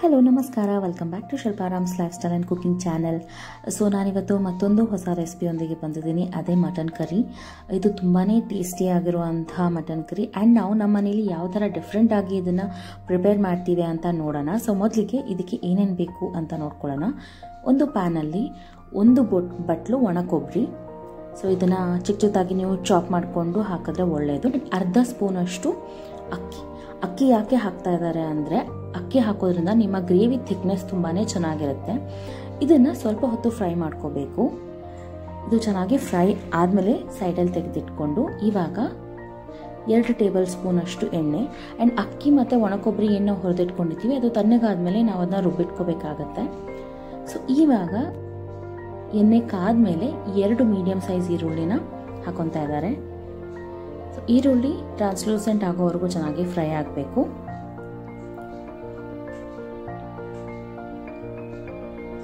Hello ನಮಸ್ಕಾರ, welcome back to Shilparam's lifestyle and cooking channel. So ನಾನಿವತ್ತು ಮತ್ತೊಂದು ಹೊಸ ರೆಸಿಪಿಯೊಂದಿಗೆ ಬಂದಿದ್ದೀನಿ, ಅದೇ ಮಟನ್ ಕರಿ. ಇದು ತುಂಬಾ ಟೇಸ್ಟಿಯಾಗಿರುವಂಥ ಮಟನ್ ಕರಿ ಆ್ಯಂಡ್ ನಾವು ನಮ್ಮ ಮನೇಲಿ ಯಾವ ಥರ ಡಿಫ್ರೆಂಟಾಗಿ ಇದನ್ನು ಪ್ರಿಪೇರ್ ಮಾಡ್ತೀವಿ ಅಂತ ನೋಡೋಣ. ಸೊ ಮೊದಲಿಗೆ ಇದಕ್ಕೆ ಏನೇನು ಬೇಕು ಅಂತ ನೋಡ್ಕೊಳ್ಳೋಣ. ಒಂದು ಪ್ಯಾನಲ್ಲಿ ಒಂದು ಬಟ್ಲು ಒಣ ಕೊಬ್ಬರಿ. ಸೊ ಇದನ್ನು ಚಿಕ್ಕ ಚಿಕ್ಕದಾಗಿ ನೀವು ಚಾಪ್ ಮಾಡಿಕೊಂಡು ಹಾಕಿದ್ರೆ ಒಳ್ಳೆಯದು. ಅರ್ಧ ಸ್ಪೂನಷ್ಟು ಅಕ್ಕಿ ಯಾಕೆ ಹಾಕ್ತಾ ಇದ್ದಾರೆ ಅಂದರೆ, ಅಕ್ಕಿ ಹಾಕೋದ್ರಿಂದ ನಿಮ್ಮ ಗ್ರೇವಿ ಥಿಕ್ನೆಸ್ ತುಂಬಾ ಚೆನ್ನಾಗಿರುತ್ತೆ. ಇದನ್ನು ಸ್ವಲ್ಪ ಹೊತ್ತು ಫ್ರೈ ಮಾಡ್ಕೋಬೇಕು. ಇದು ಚೆನ್ನಾಗಿ ಫ್ರೈ ಆದಮೇಲೆ ಸೈಡಲ್ಲಿ ತೆಗೆದಿಟ್ಕೊಂಡು ಇವಾಗ 2 ಟೇಬಲ್ ಸ್ಪೂನಷ್ಟು ಎಣ್ಣೆ ಆ್ಯಂಡ್ ಅಕ್ಕಿ ಮತ್ತು ಒಣಕೊಬ್ಬರಿ ಏನು ಹೊರದಿಟ್ಕೊಂಡಿದ್ದೀವಿ ಅದು ತಣ್ಣಗಾದ್ಮೇಲೆ ನಾವು ಅದನ್ನ ರುಬ್ಬಿಟ್ಕೋಬೇಕಾಗತ್ತೆ. ಸೊ ಇವಾಗ ಎಣ್ಣೆ ಕಾದ್ಮೇಲೆ 2 ಮೀಡಿಯಮ್ ಸೈಜ್ ಈರುಳ್ಳಿನ ಹಾಕೊತಾ ಇದ್ದಾರೆ. ಸೊ ಈರುಳ್ಳಿ ಟ್ರಾನ್ಸ್ಲೂಸೆಂಟ್ ಆಗೋವರೆಗೂ ಚೆನ್ನಾಗಿ ಫ್ರೈ ಆಗಬೇಕು.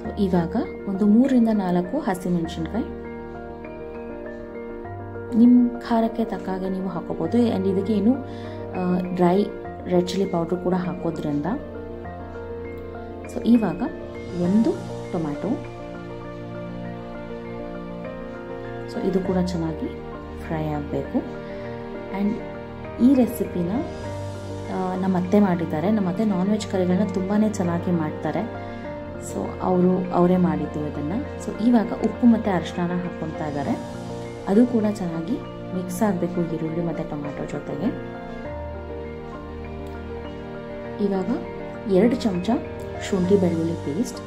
ಸೊ ಇವಾಗ ಒಂದು 3 ರಿಂದ 4 ಹಸಿಮೆಣಸಿನ್ಕಾಯಿ ನಿಮ್ಮ ಖಾರಕ್ಕೆ ತಕ್ಕಾಗೆ ನೀವು ಹಾಕೋಬಹುದು. ಆ್ಯಂಡ್ ಇದಕ್ಕೆ ಇನ್ನು ಡ್ರೈ ರೆಡ್ ಚಿಲ್ಲಿ ಪೌಡ್ರ್ ಕೂಡ ಹಾಕೋದ್ರಿಂದ. ಸೊ ಇವಾಗ 1 ಟೊಮ್ಯಾಟೊ. ಸೊ ಇದು ಕೂಡ ಚೆನ್ನಾಗಿ ಫ್ರೈ ಆಗಬೇಕು. ಆ್ಯಂಡ್ ಈ ರೆಸಿಪಿನ ನಮ್ಮ ಅತ್ತೆ ಮಾಡಿದ್ದಾರೆ. ನಮ್ಮ ಅತ್ತೆ ನಾನ್ ವೆಜ್ ಕರಿಗಳನ್ನ ತುಂಬಾ ಚೆನ್ನಾಗಿ ಮಾಡ್ತಾರೆ. ಸೊ ಅವರೇ ಮಾಡಿದ್ದು ಇದನ್ನು. ಸೊ ಇವಾಗ ಉಪ್ಪು ಮತ್ತು ಅರಿಶಿನ ಹಾಕ್ಕೊತಾ ಇದ್ದಾರೆ. ಅದು ಕೂಡ ಚೆನ್ನಾಗಿ ಮಿಕ್ಸ್ ಆಗಬೇಕು ಈರುಳ್ಳಿ ಮತ್ತು ಟೊಮ್ಯಾಟೊ ಜೊತೆಗೆ. ಇವಾಗ 2 ಚಮಚ ಶುಂಠಿ ಬೆಳ್ಳುಳ್ಳಿ ಪೇಸ್ಟ್.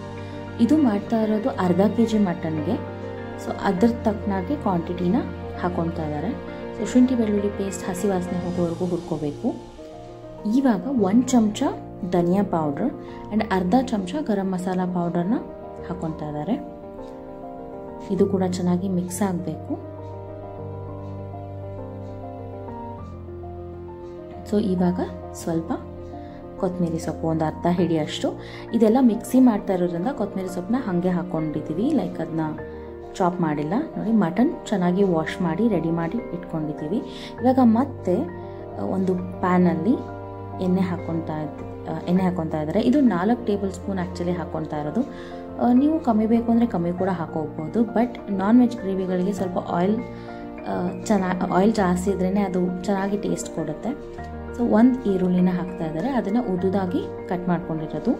ಇದು ಮಾಡ್ತಾ ಇರೋದು ಅರ್ಧ kg ಮಟನ್ಗೆ. ಸೊ ಅದ್ರ ತಕ್ಕನಾಗೆ ಕ್ವಾಂಟಿಟಿನ ಹಾಕೊತಾ ಇದ್ದಾರೆ. ಸೊ ಶುಂಠಿ ಬೆಳ್ಳುಳ್ಳಿ ಪೇಸ್ಟ್ ಹಸಿ ವಾಸನೆ ಹೋಗೋವರೆಗೂ ಹುರ್ಕೋಬೇಕು. ಇವಾಗ 1 ಚಮಚ ಧನಿಯಾ ಪೌಡ್ರ್ ಆ್ಯಂಡ್ ಅರ್ಧ ಚಮಚ ಗರಂ ಮಸಾಲ ಪೌಡರ್ನ ಹಾಕೊತಾ ಇದ್ದಾರೆ. ಇದು ಕೂಡ ಚೆನ್ನಾಗಿ ಮಿಕ್ಸ್ ಆಗಬೇಕು. ಸೊ ಇವಾಗ ಸ್ವಲ್ಪ ಕೊತ್ತಂಬರಿ ಸೊಪ್ಪು, ಒಂದು ಅರ್ಧ ಹಿಡಿಯಷ್ಟು. ಇದೆಲ್ಲ ಮಿಕ್ಸಿ ಮಾಡ್ತಾ ಇರೋದ್ರಿಂದ ಕೊತ್ತಂಬರಿ ಸೊಪ್ಪನ್ನ ಹಾಗೆ ಹಾಕ್ಕೊಂಡಿದ್ದೀವಿ, ಲೈಕ್ ಅದನ್ನ ಚಾಪ್ ಮಾಡಿಲ್ಲ. ನೋಡಿ, ಮಟನ್ ಚೆನ್ನಾಗಿ ವಾಶ್ ಮಾಡಿ ರೆಡಿ ಮಾಡಿ ಇಟ್ಕೊಂಡಿದ್ದೀವಿ. ಇವಾಗ ಮತ್ತೆ ಒಂದು ಪ್ಯಾನಲ್ಲಿ ಎಣ್ಣೆ ಹಾಕ್ಕೊತಾ ಇದ್ದಾರೆ. ಇದು 4 ಟೇಬಲ್ ಸ್ಪೂನ್ ಆ್ಯಕ್ಚುಲಿ ಹಾಕ್ಕೊತಾ ಇರೋದು. ನೀವು ಕಮ್ಮಿ ಬೇಕು ಅಂದರೆ ಕಮ್ಮಿ ಕೂಡ ಹಾಕೋಬೋದು. ಬಟ್ ನಾನ್ ವೆಜ್ ಗ್ರೇವಿಗಳಿಗೆ ಸ್ವಲ್ಪ ಆಯಿಲ್ ಜಾಸ್ತಿ ಇದ್ರೇ ಅದು ಚೆನ್ನಾಗಿ ಟೇಸ್ಟ್ ಕೊಡುತ್ತೆ. ಸೊ 1 ಈರುಳ್ಳಿನ ಹಾಕ್ತಾ ಇದ್ದಾರೆ. ಅದನ್ನು ಉದ್ದುದಾಗಿ ಕಟ್ ಮಾಡ್ಕೊಂಡಿರೋದು.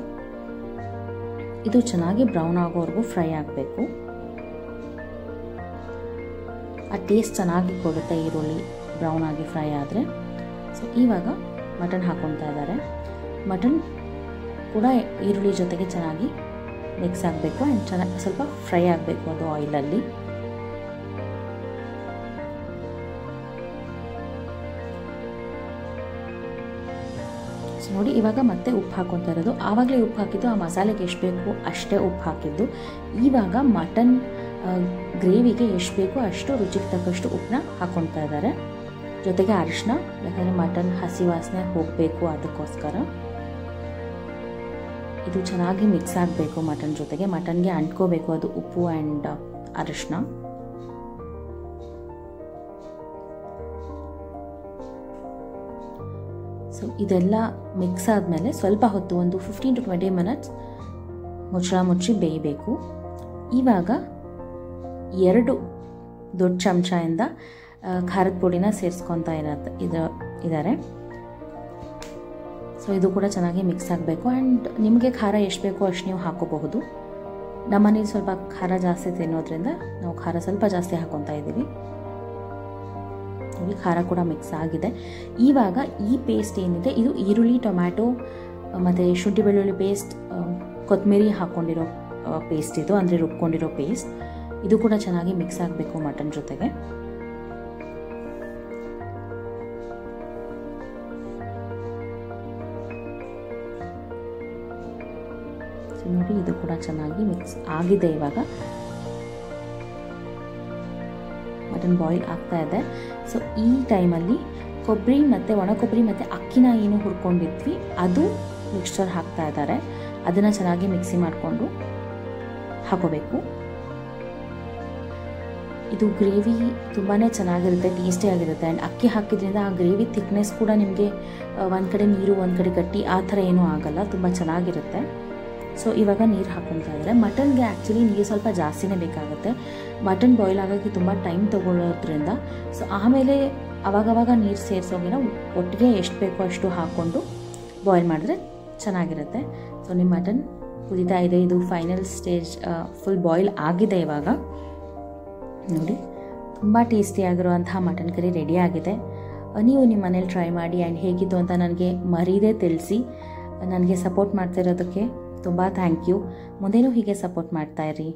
ಇದು ಚೆನ್ನಾಗಿ ಬ್ರೌನ್ ಆಗೋವರೆಗೂ ಫ್ರೈ ಆಗಬೇಕು. ಆ ಟೇಸ್ಟ್ ಚೆನ್ನಾಗಿ ಕೊಡುತ್ತೆ ಈರುಳ್ಳಿ ಬ್ರೌನ್ ಆಗಿ ಫ್ರೈ ಆದರೆ. ಸೊ ಇವಾಗ ಮಟನ್ ಹಾಕ್ಕೊತಾ ಇದ್ದಾರೆ. ಮಟನ್ ಕೂಡ ಈರುಳ್ಳಿ ಜೊತೆಗೆ ಚೆನ್ನಾಗಿ ಮಿಕ್ಸ್ ಆಗಬೇಕು ಆ್ಯಂಡ್ ಸ್ವಲ್ಪ ಫ್ರೈ ಆಗಬೇಕು ಅದು ಆಯಿಲಲ್ಲಿ. ಸೊ ನೋಡಿ, ಇವಾಗ ಮತ್ತೆ ಉಪ್ಪು ಹಾಕ್ಕೊತಾ ಇರೋದು. ಆವಾಗಲೇ ಉಪ್ಪು ಹಾಕಿದ್ದು, ಆ ಮಸಾಲೆಗೆ ಎಷ್ಟು ಬೇಕು ಅಷ್ಟೇ ಉಪ್ಪು ಹಾಕಿದ್ದು. ಇವಾಗ ಮಟನ್ ಗ್ರೇವಿಗೆ ಎಷ್ಟು ಬೇಕು ಅಷ್ಟು ರುಚಿಗೆ ತಕ್ಕಷ್ಟು ಉಪ್ಪನ್ನ ಹಾಕ್ಕೊತಾ ಇದ್ದಾರೆ. ಜೊತೆಗೆ ಅರಿಶಿನ, ಯಾಕಂದರೆ ಮಟನ್ ಹಸಿ ವಾಸನೆ ಹೋಗಬೇಕು, ಅದಕ್ಕೋಸ್ಕರ. ಇದು ಚೆನ್ನಾಗಿ ಮಿಕ್ಸ್ ಆಗಬೇಕು ಮಟನ್ ಜೊತೆಗೆ. ಮಟನ್ಗೆ ಅಂಟ್ಕೋಬೇಕು ಅದು ಉಪ್ಪು ಆ್ಯಂಡ್ ಅರಿಶಿನ. ಸೊ ಇದೆಲ್ಲ ಮಿಕ್ಸ್ ಆದಮೇಲೆ ಸ್ವಲ್ಪ ಹೊತ್ತು, ಒಂದು 15 to 20 ಮಿನಿಟ್ಸ್ ಮುಚ್ಚಳ ಮುಚ್ಚಿ ಬೇಯಬೇಕು. ಇವಾಗ 2 ದೊಡ್ಡ ಚಮಚದಿಂದ ಖಾರದ ಪುಡಿನ ಸೇರಿಸ್ಕೊತಾ ಇದ್ದಾರೆ. ಸೊ ಇದು ಕೂಡ ಚೆನ್ನಾಗಿ ಮಿಕ್ಸ್ ಆಗಬೇಕು. ಆ್ಯಂಡ್ ನಿಮಗೆ ಖಾರ ಎಷ್ಟು ಬೇಕೋ ಅಷ್ಟು ನೀವು ಹಾಕೋಬಹುದು. ನಮ್ಮನೇಲಿ ಸ್ವಲ್ಪ ಖಾರ ಜಾಸ್ತಿ ತಿನ್ನೋದ್ರಿಂದ ನಾವು ಖಾರ ಸ್ವಲ್ಪ ಜಾಸ್ತಿ ಹಾಕೊತಾ ಇದ್ದೀವಿ. ನೋಡಿ, ಖಾರ ಕೂಡ ಮಿಕ್ಸ್ ಆಗಿದೆ. ಇವಾಗ ಈ ಪೇಸ್ಟ್ ಏನಿದೆ, ಇದು ಈರುಳ್ಳಿ, ಟೊಮ್ಯಾಟೊ ಮತ್ತು ಶುಂಠಿ ಬೆಳ್ಳುಳ್ಳಿ ಪೇಸ್ಟ್, ಕೊತ್ತಂಬರಿ ಹಾಕ್ಕೊಂಡಿರೋ ಪೇಸ್ಟ್ ಇದು, ಅಂದರೆ ರುಬ್ಕೊಂಡಿರೋ ಪೇಸ್ಟ್. ಇದು ಕೂಡ ಚೆನ್ನಾಗಿ ಮಿಕ್ಸ್ ಆಗಬೇಕು ಮಟನ್ ಜೊತೆಗೆ. ಸೊ ನೋಡಿ, ಇದು ಕೂಡ ಚೆನ್ನಾಗಿ ಮಿಕ್ಸ್ ಆಗಿದೆ. ಇವಾಗ ಮಟನ್ ಬಾಯ್ಲ್ ಆಗ್ತಾ ಇದೆ. ಸೊ ಈ ಟೈಮಲ್ಲಿ ಕೊಬ್ಬರಿ ಮತ್ತು ಒಣ ಕೊಬ್ಬರಿ ಮತ್ತು ಅಕ್ಕಿನ ಏನು ಹುರ್ಕೊಂಡಿದ್ವಿ ಅದು ಮಿಕ್ಸ್ಚರ್ ಹಾಕ್ತಾ ಇದ್ದಾರೆ. ಅದನ್ನು ಚೆನ್ನಾಗಿ ಮಿಕ್ಸಿ ಮಾಡಿಕೊಂಡು ಹಾಕೋಬೇಕು. ಇದು ಗ್ರೇವಿ ತುಂಬಾ ಚೆನ್ನಾಗಿರುತ್ತೆ, ಟೇಸ್ಟಿಯಾಗಿರುತ್ತೆ. ಆ್ಯಂಡ್ ಅಕ್ಕಿ ಹಾಕಿದ್ರಿಂದ ಆ ಗ್ರೇವಿ ಥಿಕ್ನೆಸ್ ಕೂಡ ನಿಮಗೆ ಒಂದು ಕಡೆ ನೀರು ಒಂದು ಕಡೆ ಗಟ್ಟಿ ಆ ಥರ ಏನೂ ಆಗೋಲ್ಲ, ತುಂಬ ಚೆನ್ನಾಗಿರುತ್ತೆ. ಸೊ ಇವಾಗ ನೀರು ಹಾಕ್ಕೊಳ್ತಾ ಇದ್ದಾರೆ. ಮಟನ್ಗೆ ಆ್ಯಕ್ಚುಲಿ ನೀರು ಸ್ವಲ್ಪ ಜಾಸ್ತಿನೇ ಬೇಕಾಗುತ್ತೆ. ಮಟನ್ ಬಾಯ್ಲ್ ಆಗೋಕ್ಕೆ ತುಂಬ ಟೈಮ್ ತೊಗೊಳ್ಳೋದ್ರಿಂದ ಸೊ ಆಮೇಲೆ ಅವಾಗವಾಗ ನೀರು ಸೇರಿಸೋಗಿನ ಒಟ್ಟಿಗೆ ಎಷ್ಟು ಬೇಕೋ ಅಷ್ಟು ಹಾಕ್ಕೊಂಡು ಬಾಯ್ಲ್ ಮಾಡಿದ್ರೆ ಚೆನ್ನಾಗಿರುತ್ತೆ. ಸೊ ನಿಮ್ಮ ಮಟನ್ ಕುದೀತಾ ಇದೆ, ಇದು ಫೈನಲ್ ಸ್ಟೇಜ್, ಫುಲ್ ಬಾಯ್ಲ್ ಆಗಿದೆ. ಇವಾಗ ನೋಡಿ ತುಂಬ ಟೇಸ್ಟಿಯಾಗಿರುವಂತಹ ಮಟನ್ ಕರಿ ರೆಡಿ ಆಗಿದೆ. ನೀವು ನಿಮ್ಮ ಮನೇಲಿ ಟ್ರೈ ಮಾಡಿ ಆ್ಯಂಡ್ ಹೇಗಿತ್ತು ಅಂತ ನನಗೆ ಮರೀದೇ ತಿಳಿಸಿ. ನನಗೆ ಸಪೋರ್ಟ್ ಮಾಡ್ತಿರೋದಕ್ಕೆ ತುಂಬ ಥ್ಯಾಂಕ್ ಯು. ಮುಂದೇನೂ ಹೀಗೆ ಸಪೋರ್ಟ್ ಮಾಡ್ತಾಯಿರಿ.